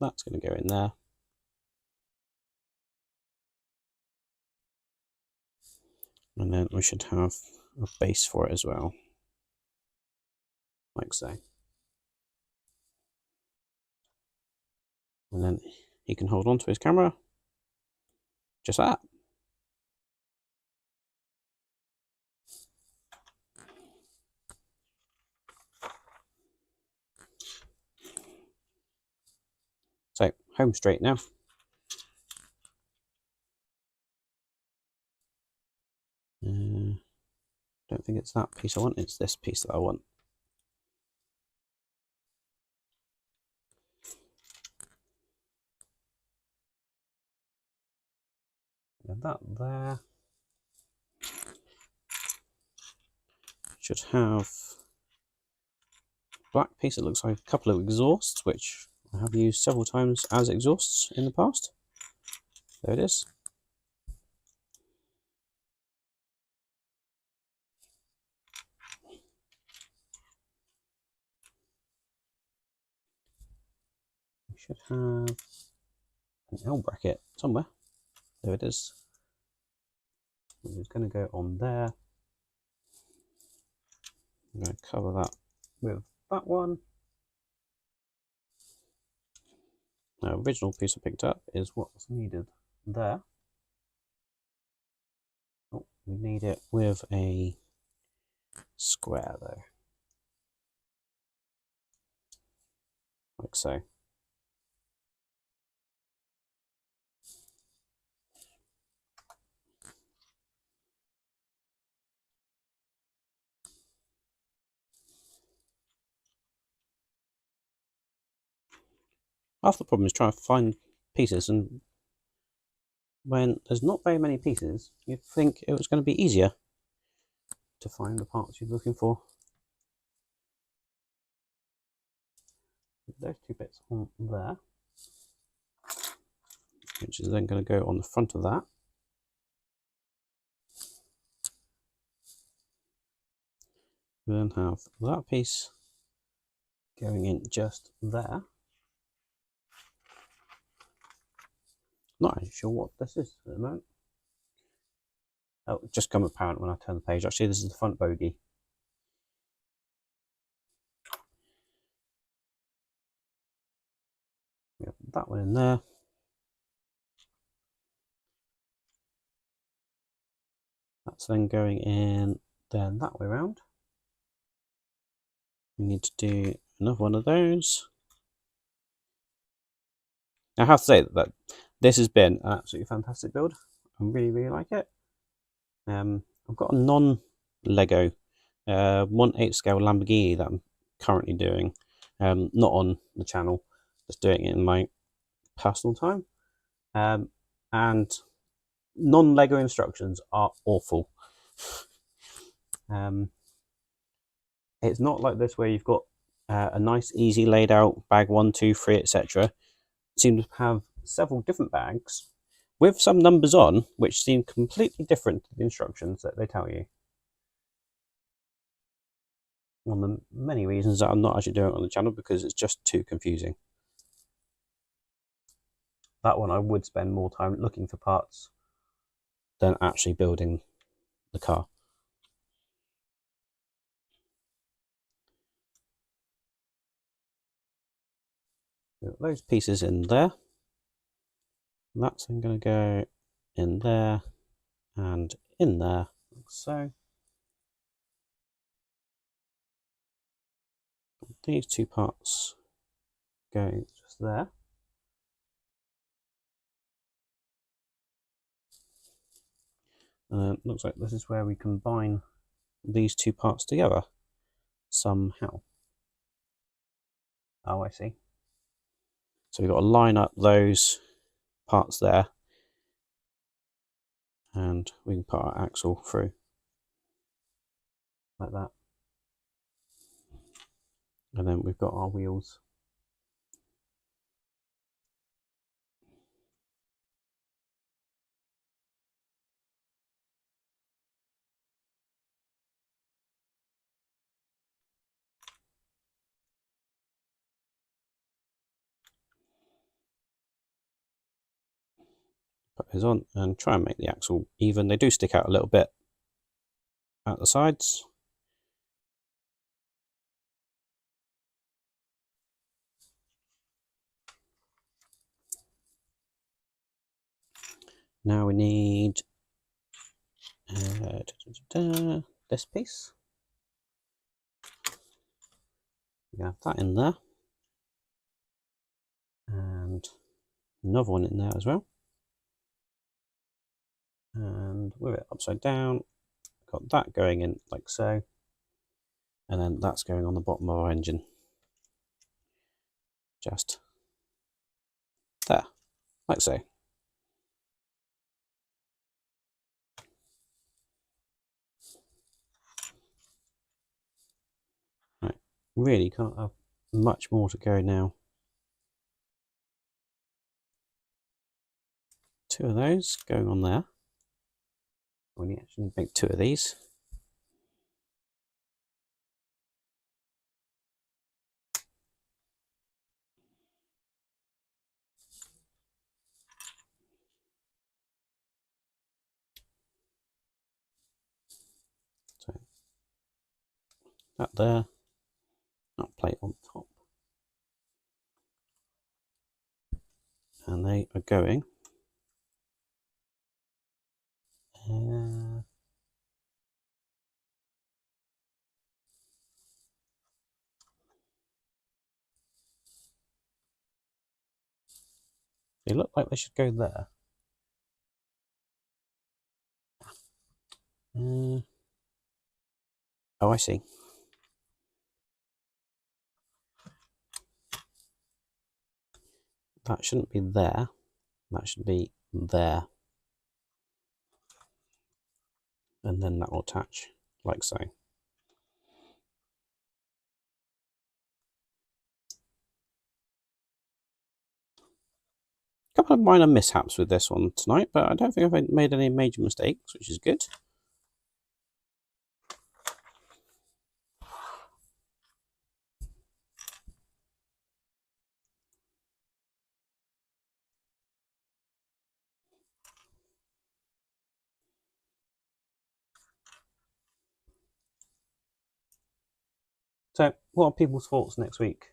B: That's going to go in there. And then we should have a base for it as well. Like so. And then he can hold on to his camera. Just like that. So, home straight now. Don't think it's that piece I want, it's this piece that I want. And that there should have a black piece that looks like a couple of exhausts, which I have used several times as exhausts in the past. There it is. We should have an L bracket somewhere. There it is. It's going to go on there. I'm going to cover that with that one. The original piece I picked up is what's needed there. Oh, we need it with a square though. Like so. Half the problem is trying to find pieces, and when there's not very many pieces, you'd think it was going to be easier to find the parts you're looking for. Those two bits on there, which is then going to go on the front of that. We then have that piece going in just there. Not actually sure what this is at the moment. Oh, it just come apparent when I turn the page. Actually, this is the front bogey. We have that one in there. That's then going in then that way around. We need to do another one of those. I have to say that this has been an absolutely fantastic build. I really like it. I've got a non-Lego 1/8 scale Lamborghini that I'm currently doing, not on the channel, just doing it in my personal time. And non-Lego instructions are awful. It's not like this where you've got a nice easy laid out bag 1, 2, 3, etc. Seem to have several different bags with some numbers on which seem completely different to the instructions that they tell you. One of the many reasons that I'm not actually doing it on the channel, because it's just too confusing. that one I would spend more time looking for parts than actually building the car. Put those pieces in there. That's then going to go in there and in there, like so. These two parts go just there. And it looks like this is where we combine these two parts together somehow. Oh, I see. So we've got to line up those parts there, and we can put our axle through like that. And then we've got our wheels. Put those on and try and make the axle even. They do stick out a little bit at the sides. Now we need this piece. We have that in there, and another one in there as well. And with it upside down, got that going in like so, and then that's going on the bottom of our engine. Just there, like so. Right, really can't have much more to go now. Two of those going on there. We need actually make two of these. So that there, that plate on top, and they are going. They look like they should go there. Oh, I see. That shouldn't be there. That should be there. And then that will attach like so. A couple of minor mishaps with this one tonight, but I don't think I've made any major mistakes, which is good. So, what are people's thoughts next week?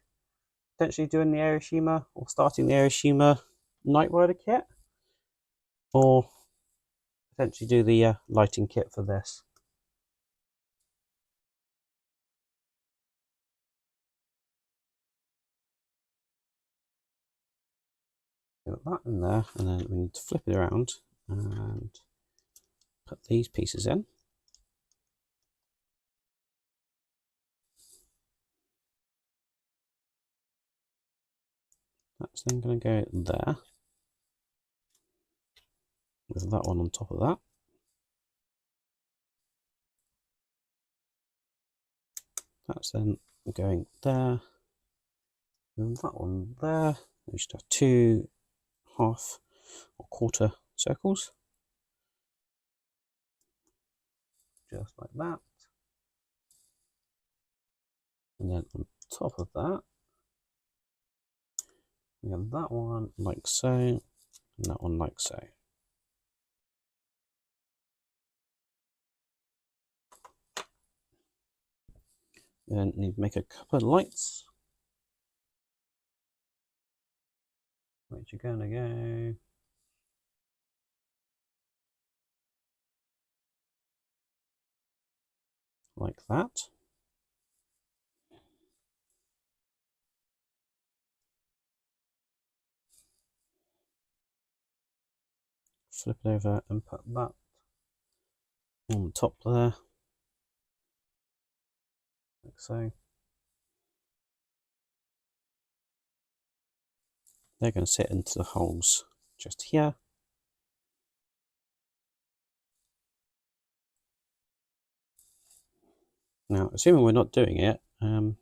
B: Potentially doing the Aeroshima or starting the Aeroshima Night Rider kit? Or potentially do the lighting kit for this? Put that in there, and then we need to flip it around and put these pieces in. That's then going to go there, with that one on top of that. That's then going there, and that one there. We should have two half or quarter circles, just like that. And then on top of that, we have that one like so, And that one like so. Then need to make a couple of lights. Which are gonna go like that. Flip it over and put that on the top there, like so. They're going to sit into the holes just here. Now, assuming we're not doing it, I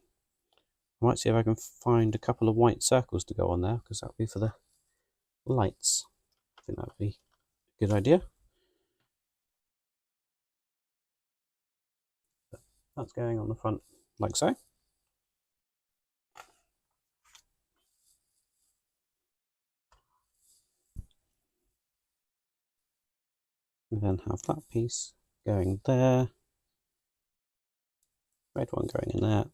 B: might see if I can find a couple of white circles to go on there, because that would be for the lights. I think that would be a good idea. That's going on the front like so. We then have that piece going there. Red one going in there.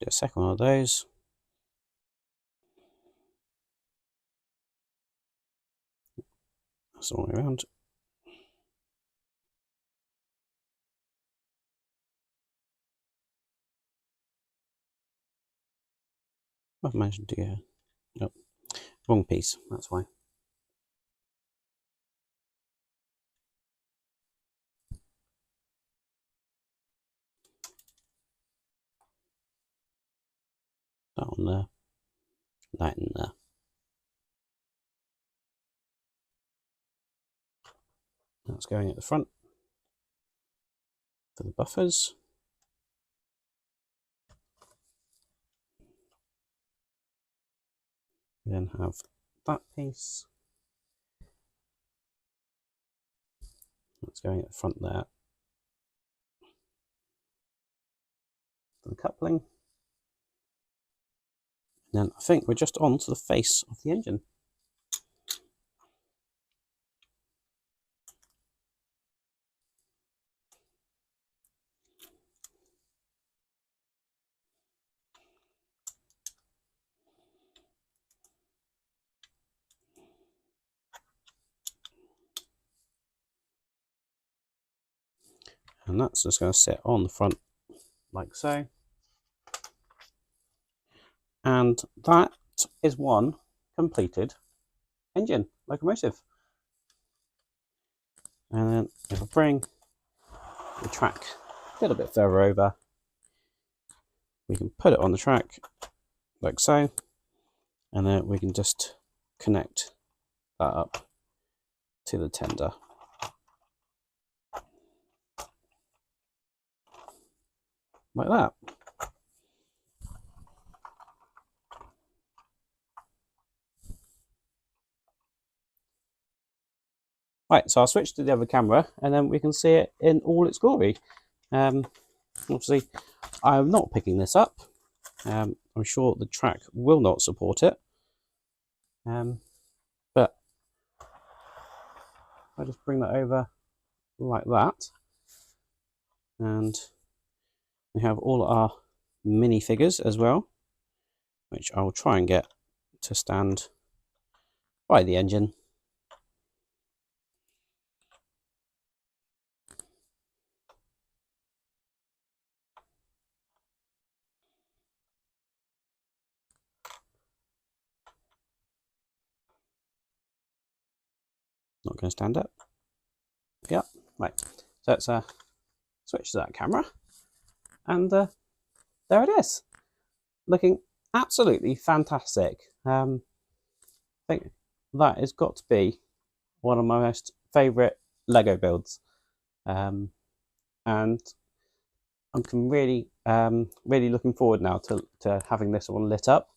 B: Do a second one of those. That's the wrong way around. I've managed to do nope, wrong piece, that's why. That on there, that in there. That's going at the front for the buffers. We then have that piece. That's going at the front there for the coupling. And then I think we're just on to the face of the engine. And that's just going to sit on the front like so. And that is one completed engine locomotive. And then if I bring the track a little bit further over, we can put it on the track like so, and then we can just connect that up to the tender. Like that. Right, so I'll switch to the other camera and then we can see it in all its glory. Obviously, I'm not picking this up. I'm sure the track will not support it. But I just bring that over like that. And we have all our minifigures as well, which I will try and get to stand by the engine. Not going to stand up. Yeah, right. So let's switch to that camera. And there it is. Looking absolutely fantastic. I think that has got to be one of my most favourite Lego builds. And I'm really looking forward now to having this one lit up.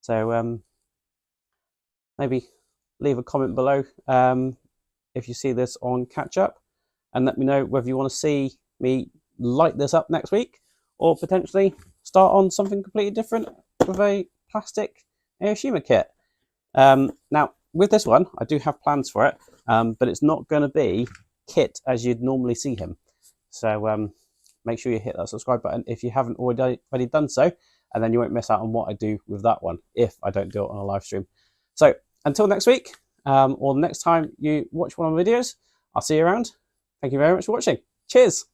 B: So maybe leave a comment below if you see this on catch up, and let me know whether you want to see me light this up next week, or potentially start on something completely different with a plastic Aoshima kit. Now, with this one, I do have plans for it, but it's not going to be Kit as you'd normally see him. So make sure you hit that subscribe button if you haven't already done so, and then you won't miss out on what I do with that one if I don't do it on a live stream. So until next week, or the next time you watch one of my videos, I'll see you around. Thank you very much for watching. Cheers!